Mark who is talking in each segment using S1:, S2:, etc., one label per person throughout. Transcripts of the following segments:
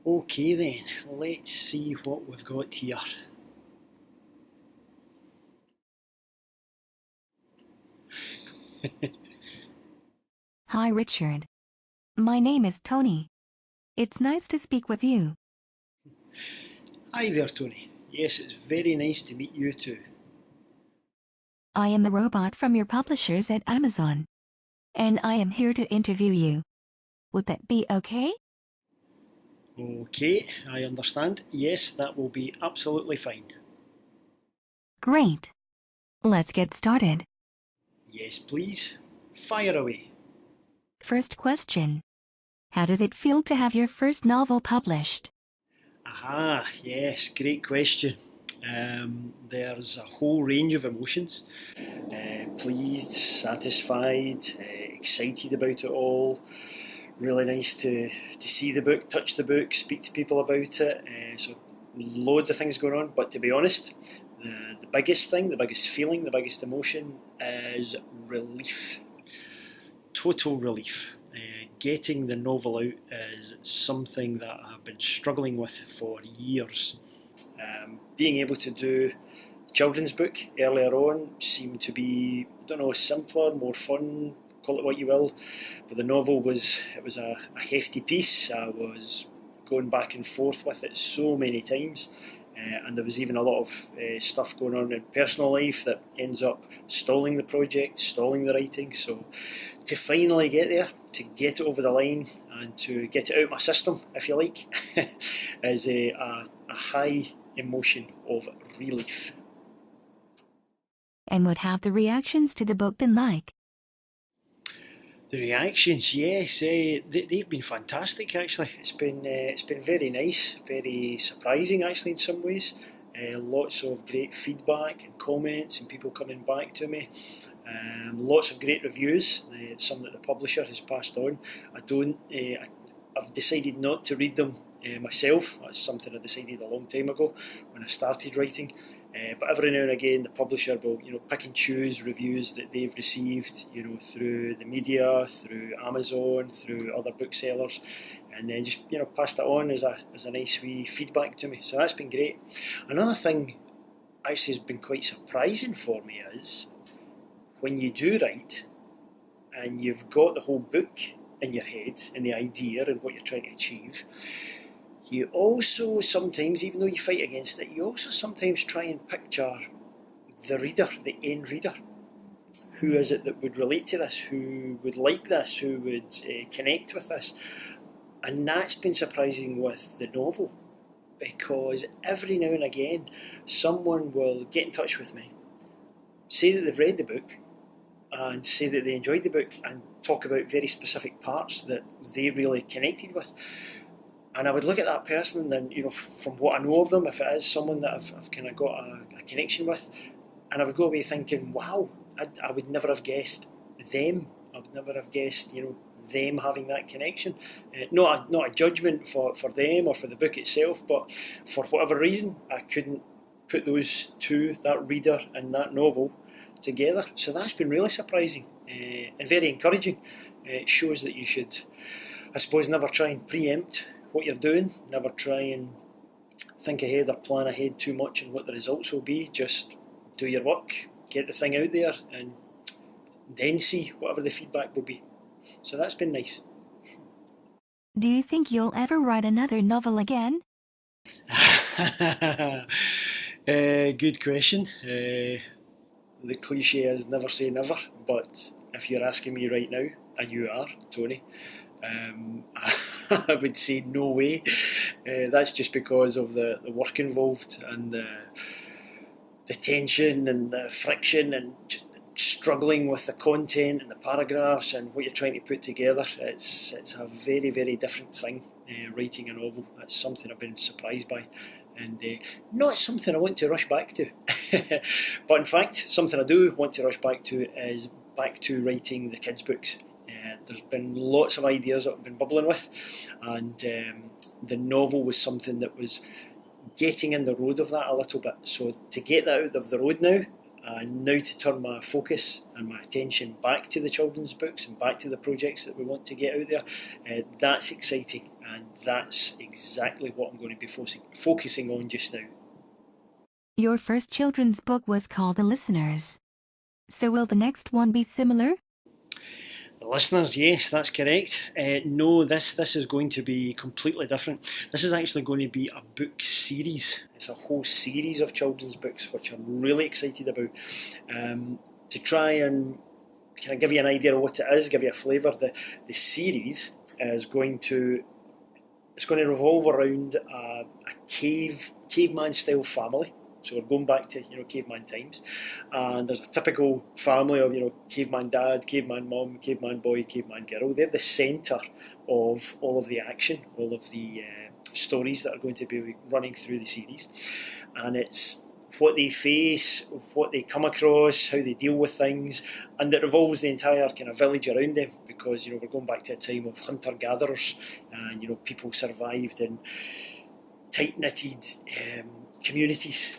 S1: Okay then, let's see what we've got here.
S2: Hi, Richard. My name is Tony. It's nice to speak with you.
S1: Hi there, Tony. Yes, it's very nice to meet you too.
S2: I am the robot from your publishers at Amazon, and I am here to interview you. Would that be okay?
S1: Okay, I understand. Yes, that will be absolutely fine.
S2: Great. Let's get started.
S1: Yes, please. Fire away.
S2: First question. How does it feel to have your first novel published?
S1: Aha, yes, great question. There's a whole range of emotions. Pleased, satisfied, excited about it all. Really nice to see the book, touch the book, speak to people about it. So loads of things going on. But to be honest, the biggest thing, the biggest feeling, the biggest emotion is relief. Total relief. Getting the novel out is something that I've been struggling with for years. Being able to do a children's book earlier on seemed to be, I don't know, simpler, more fun, call it what you will. But the novel was a hefty piece. I was going back and forth with it so many times. And there was even a lot of stuff going on in personal life that ends up stalling the project, stalling the writing. So to finally get there, to get it over the line, and to get it out of my system, if you like, is a high emotion of relief.
S2: And what have the reactions to the book been like?
S1: The reactions, yes, they've been fantastic. Actually, it's been very nice, very surprising. Actually, in some ways, lots of great feedback and comments, and people coming back to me. Lots of great reviews. Some that the publisher has passed on. I don't. I've decided not to read them myself. That's something I decided a long time ago when I started writing. But every now and again, the publisher will, pick and choose reviews that they've received, through the media, through Amazon, through other booksellers, and then just, pass that on as a nice wee feedback to me. So that's been great. Another thing actually has been quite surprising for me is when you do write and you've got the whole book in your head and the idea and what you're trying to achieve, you also sometimes, even though you fight against it, you also sometimes try and picture the reader, the end reader. Who is it that would relate to this? Who would like this? Who would connect with this? And that's been surprising with the novel, because every now and again someone will get in touch with me, say that they've read the book, and say that they enjoyed the book, and talk about very specific parts that they really connected with. And I would look at that person, and then, from what I know of them, if it is someone that I've kind of got a connection with, and I would go away thinking, wow, I would never have guessed them. I would never have guessed, them having that connection. Not a judgment for them or for the book itself, but for whatever reason, I couldn't put those two, that reader and that novel, together. So that's been really surprising and very encouraging. It shows that you should, I suppose, never try and preempt what you're doing, never try and think ahead or plan ahead too much on what the results will be. Just do your work, get the thing out there, and then see whatever the feedback will be. So that's been nice.
S2: Do you think you'll ever write another novel again?
S1: Good question. The cliche is never say never, but if you're asking me right now, and you are, Tony, I would say no way. That's just because of the work involved and the tension and the friction and just struggling with the content and the paragraphs and what you're trying to put together. It's a very, very different thing, writing a novel. That's something I've been surprised by, and not something I want to rush back to. But in fact, something I do want to rush back to is back to writing the kids' books. There's been lots of ideas that I've been bubbling with, and the novel was something that was getting in the road of that a little bit. So to get that out of the road now, And now to turn my focus and my attention back to the children's books and back to the projects that we want to get out there, that's exciting, and that's exactly what I'm going to be focusing on just now.
S2: Your first children's book was called The Listeners. So will the next one be similar?
S1: The Listeners, yes, that's correct. No, this is going to be completely different. This is actually going to be a book series. It's a whole series of children's books, which I'm really excited about. To try and kind of give you an idea of what it is, give you a flavour, the series is going to revolve around a caveman style family. So we're going back to caveman times, and there's a typical family of caveman dad, caveman mum, caveman boy, caveman girl. They're the centre of all of the action, all of the stories that are going to be running through the series, and it's what they face, what they come across, how they deal with things, and it revolves the entire kind of village around them, because we're going back to a time of hunter-gatherers, and people survived in tight-knitted communities,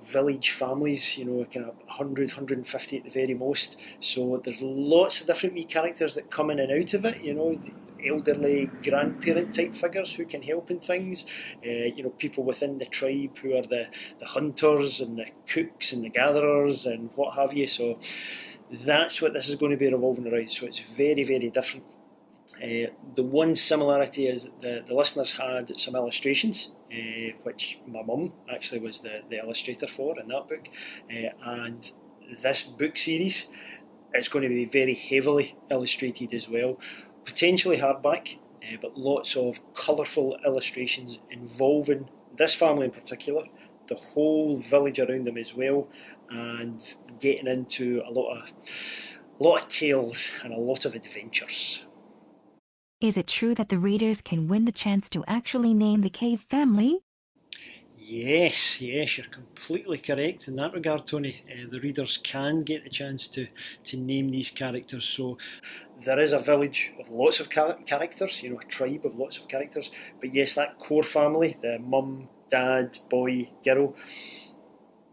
S1: village families, kind of 100, 150 at the very most. So there's lots of different wee characters that come in and out of it, the elderly grandparent type figures who can help in things, people within the tribe who are the hunters and the cooks and the gatherers and what have you. So that's what this is going to be revolving around. So it's very, very different. The one similarity is that the Listeners had some illustrations, which my mum actually was the illustrator for in that book, and this book series is going to be very heavily illustrated as well, potentially hardback, but lots of colourful illustrations involving this family in particular, the whole village around them as well, and getting into a lot of tales and a lot of adventures.
S2: Is it true that the readers can win the chance to actually name the cave family?
S1: Yes, you're completely correct in that regard, Tony. The readers can get the chance to name these characters. So there is a village of lots of characters, a tribe of lots of characters. But yes, that core family, the mum, dad, boy, girl,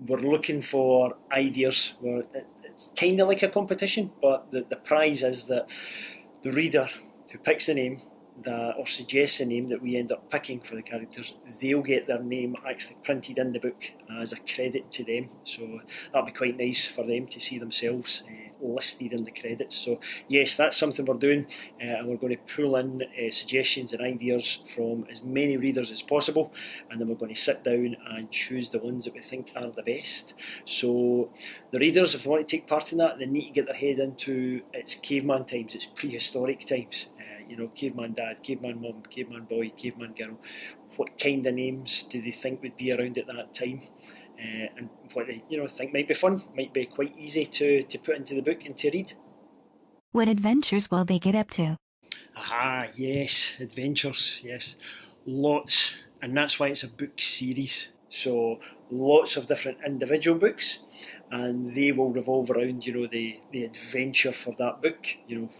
S1: we're looking for ideas. It's kind of like a competition, but the prize is that the reader who picks the name or suggests a name that we end up picking for the characters, they'll get their name actually printed in the book as a credit to them. So that'll be quite nice for them to see themselves listed in the credits. So yes, that's something we're doing, and we're going to pull in suggestions and ideas from as many readers as possible, and then we're going to sit down and choose the ones that we think are the best. So the readers, if they want to take part in that, they need to get their head into it's caveman times, it's prehistoric times. Caveman dad, caveman mum, caveman boy, caveman girl. What kind of names do they think would be around at that time? And what they think might be fun, might be quite easy to put into the book and to read.
S2: What adventures will they get up to?
S1: Aha, yes, adventures, yes. Lots, and that's why it's a book series. So lots of different individual books, and they will revolve around the adventure for that book.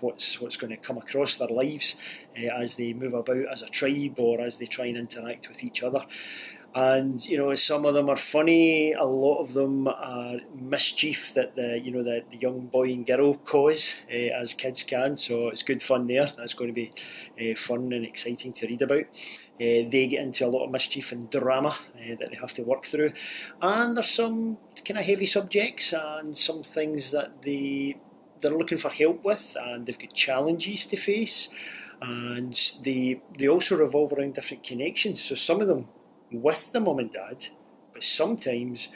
S1: What's going to come across their lives as they move about as a tribe or as they try and interact with each other. And some of them are funny. A lot of them are mischief that the young boy and girl cause as kids can. So it's good fun there. That's going to be fun and exciting to read about. They get into a lot of mischief and drama that they have to work through, and there's some kind of heavy subjects and some things that they're looking for help with, and they've got challenges to face, and they also revolve around different connections. So some of them with the mum and dad, but sometimes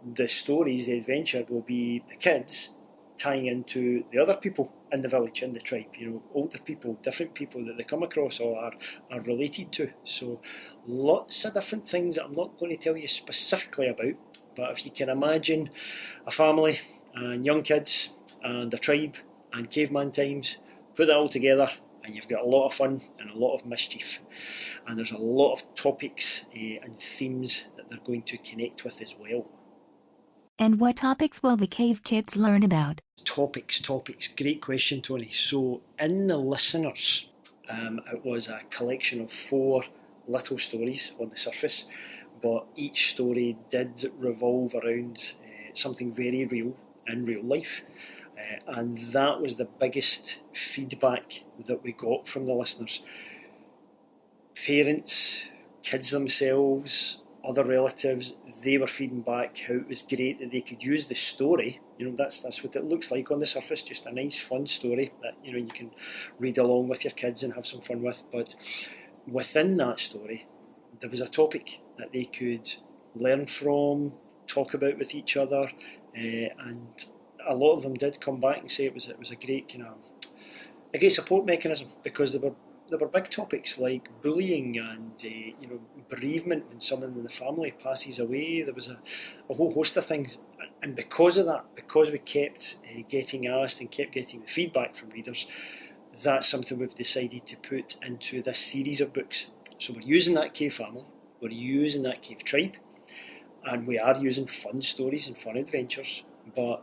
S1: the stories, the adventure will be the kids tying into the other people in the village, in the tribe, older people, different people that they come across or are related to. So lots of different things that I'm not going to tell you specifically about, but if you can imagine a family and young kids and a tribe and caveman times, put that all together and you've got a lot of fun and a lot of mischief. And there's a lot of topics and themes that they're going to connect with as well.
S2: And what topics will the cave kids learn about?
S1: Topics. Great question, Tony. So in the Listeners, it was a collection of 4 little stories on the surface, but each story did revolve around something very real in real life. And that was the biggest feedback that we got from the listeners. Parents, kids themselves, other relatives, they were feeding back how it was great that they could use the story. That's what it looks like on the surface, just a nice fun story that you can read along with your kids and have some fun with. But within that story, there was a topic that they could learn from, talk about with each other, and a lot of them did come back and say it was a great a great support mechanism, because there were big topics like bullying and bereavement when someone in the family passes away. There was a whole host of things, and because of that, because we kept getting asked and kept getting the feedback from readers, that's something we've decided to put into this series of books. So we're using that cave family, we're using that cave tribe, and we are using fun stories and fun adventures, but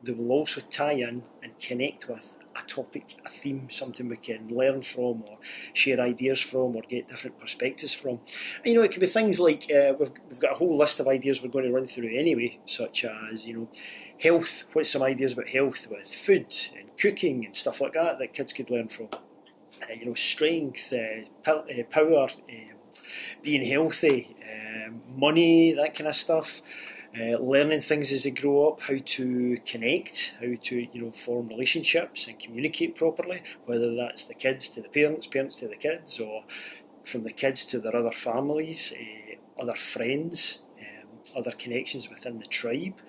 S1: they will also tie in and connect with a topic, a theme, something we can learn from or share ideas from or get different perspectives from. And, it could be things like, we've got a whole list of ideas we're going to run through anyway, such as, health. What's some ideas about health with food and cooking and stuff like that kids could learn from? Strength, power, being healthy, money, that kind of stuff. Learning things as they grow up, how to connect, how to form relationships and communicate properly, whether that's the kids to the parents, parents to the kids, or from the kids to their other families, other friends, other connections within the tribe.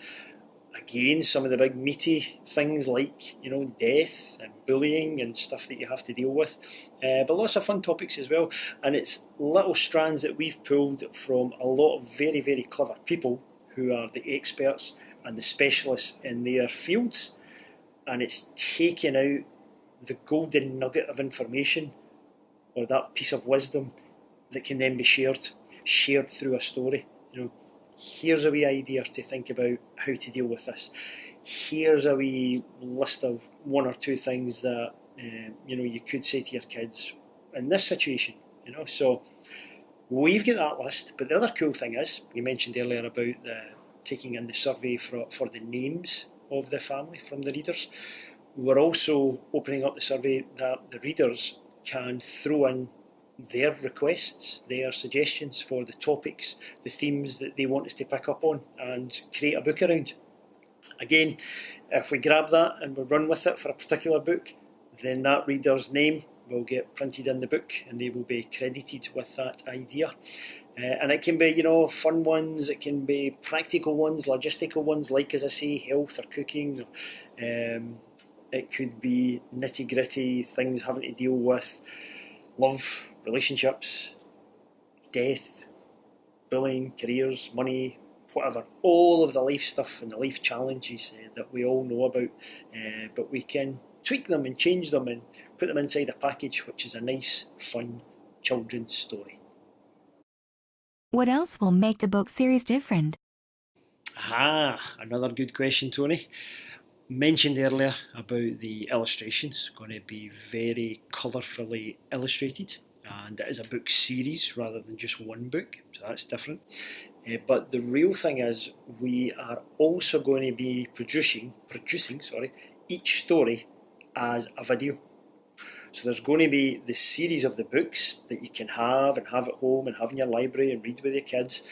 S1: Again, some of the big meaty things like death and bullying and stuff that you have to deal with, but lots of fun topics as well. And it's little strands that we've pulled from a lot of very, very clever people who are the experts and the specialists in their fields, and it's taking out the golden nugget of information or that piece of wisdom that can then be shared through a story. Here's a wee idea to think about how to deal with this. Here's a wee list of one or two things that you could say to your kids in this situation. So we've got that list, but the other cool thing is, you mentioned earlier about taking in the survey for the names of the family from the readers. We're also opening up the survey that the readers can throw in their requests, their suggestions for the topics, the themes that they want us to pick up on and create a book around. Again, if we grab that and we run with it for a particular book, then that reader's name will get printed in the book and they will be credited with that idea. And it can be, fun ones, it can be practical ones, logistical ones, like, as I say, health or cooking. It could be nitty-gritty things having to deal with love, relationships, death, bullying, careers, money, whatever. All of the life stuff and the life challenges that we all know about. But we can tweak them and change them and put them inside a package, which is a nice, fun children's story.
S2: What else will make the book series different?
S1: Another good question, Tony. Mentioned earlier about the illustrations, going to be very colourfully illustrated, and it is a book series rather than just one book, so that's different. But the real thing is, we are also going to be producing each story as a video. So there's going to be the series of the books that you can have and have at home and have in your library and read with your kids,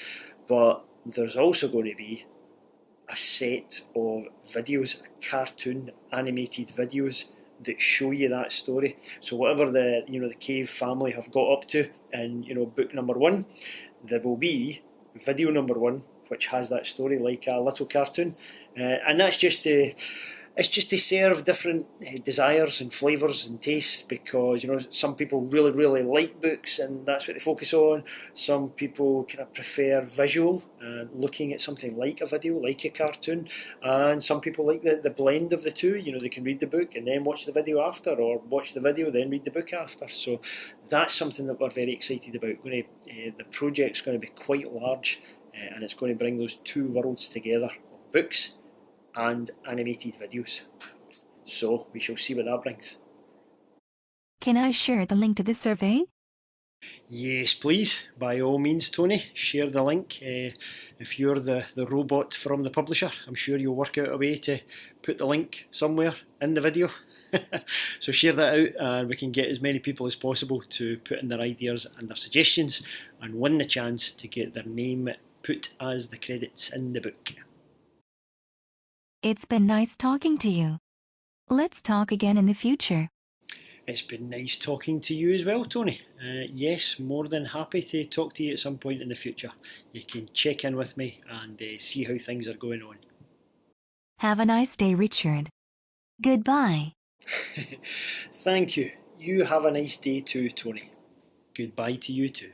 S1: but there's also going to be a set of videos, cartoon animated videos that show you that story. So whatever the cave family have got up to in book number 1, there will be video number 1 which has that story like a little cartoon, and that's just to serve different desires and flavours and tastes, because some people really like books and that's what they focus on. Some people kind of prefer visual, looking at something like a video, like a cartoon, and some people like the blend of the two. They can read the book and then watch the video after, or watch the video then read the book after. So that's something that we're very excited about. The project's going to be quite large, and it's going to bring those two worlds together of books and animated videos. So we shall see what that brings.
S2: Can I share the link to the survey?
S1: Yes, please. By all means, Tony, share the link. If you're the robot from the publisher, I'm sure you'll work out a way to put the link somewhere in the video. So share that out and we can get as many people as possible to put in their ideas and their suggestions and win the chance to get their name put as the credits in the book.
S2: It's been nice talking to you. Let's talk again in the future.
S1: It's been nice talking to you as well, Tony. Yes, more than happy to talk to you at some point in the future. You can check in with me and see how things are going on.
S2: Have a nice day, Richard. Goodbye.
S1: Thank you. You have a nice day too, Tony. Goodbye to you too.